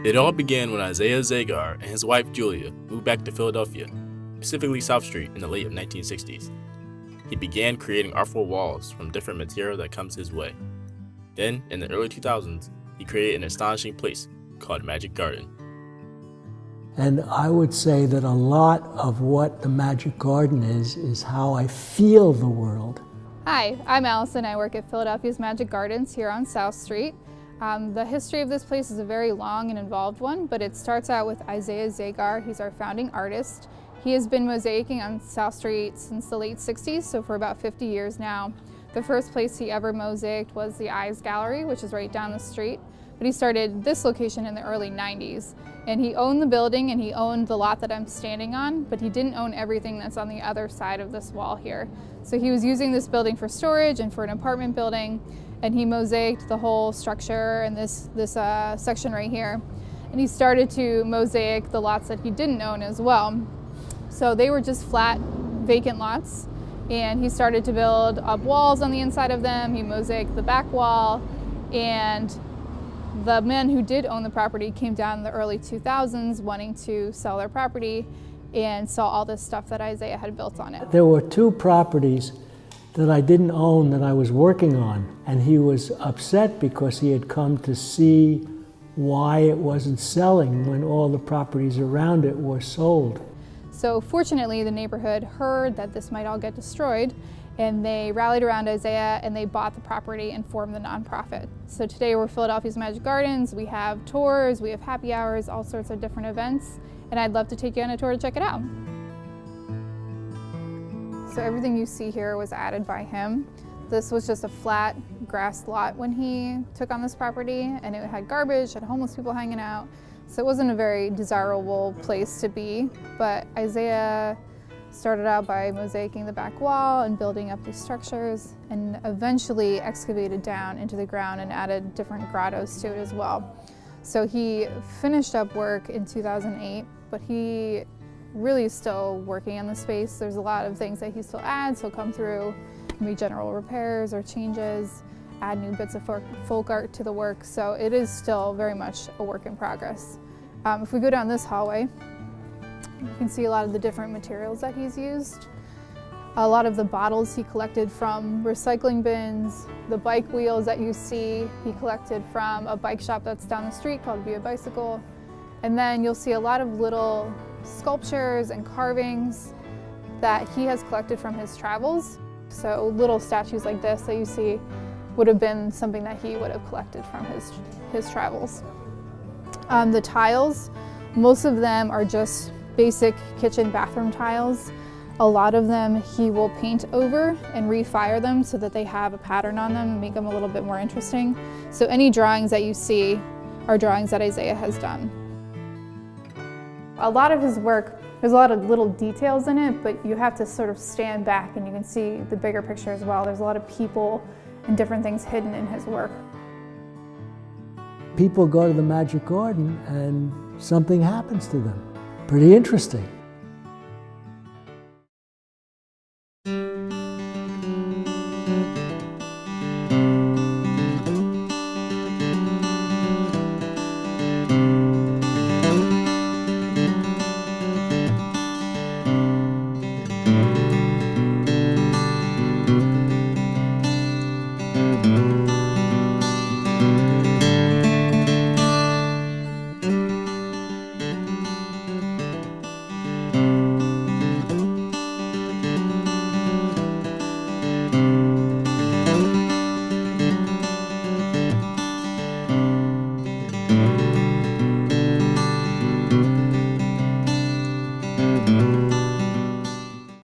It all began when Isaiah Zagar and his wife Julia moved back to Philadelphia, specifically South Street in the late 1960s. He began creating artful walls from different material that comes his way. Then, in the early 2000s, he created an astonishing place called Magic Garden. And I would say that a lot of what the Magic Garden is how I feel the world. Hi, I'm Allison. I work at Philadelphia's Magic Gardens here on South Street. The history of this place is a very long and involved one, but it starts out with Isaiah Zagar. He's our founding artist. He has been mosaicing on South Street since the late 60s, so for about 50 years now. The first place he ever mosaiced was the Eyes Gallery, which is right down the street. But he started this location in the early 90s. And he owned the building and he owned the lot that I'm standing on, but he didn't own everything that's on the other side of this wall here. So he was using this building for storage and for an apartment building, and he mosaiced the whole structure and this section right here. And he started to mosaic the lots that he didn't own as well. So they were just flat, vacant lots. And he started to build up walls on the inside of them. He mosaiced the back wall, and the men who did own the property came down in the early 2000s wanting to sell their property and saw all this stuff that Isaiah had built on it. There were two properties that I didn't own that I was working on, and he was upset because he had come to see why it wasn't selling when all the properties around it were sold. So fortunately, the neighborhood heard that this might all get destroyed, and they rallied around Isaiah and they bought the property and formed the nonprofit. So today we're Philadelphia's Magic Gardens. We have tours, we have happy hours, all sorts of different events, and I'd love to take you on a tour to check it out. So everything you see here was added by him. This was just a flat grass lot when he took on this property, and it had garbage, had homeless people hanging out. So it wasn't a very desirable place to be, but Isaiah started out by mosaicing the back wall and building up these structures, and eventually excavated down into the ground and added different grottos to it as well. So he finished up work in 2008, but he really is still working on the space. There's a lot of things that he still adds. He'll come through, maybe general repairs or changes, add new bits of folk art to the work. So it is still very much a work in progress. If we go down this hallway, you can see a lot of the different materials that he's used. A lot of the bottles he collected from recycling bins, the bike wheels that you see he collected from a bike shop that's down the street called Via Bicycle. And then you'll see a lot of little sculptures and carvings that he has collected from his travels. So little statues like this that you see would have been something that he would have collected from his travels. The tiles, most of them are just basic kitchen bathroom tiles. A lot of them he will paint over and refire them so that they have a pattern on them and make them a little bit more interesting. So any drawings that you see are drawings that Isaiah has done. A lot of his work, there's a lot of little details in it, but you have to sort of stand back and you can see the bigger picture as well. There's a lot of people and different things hidden in his work. People go to the Magic Garden and something happens to them. Pretty interesting.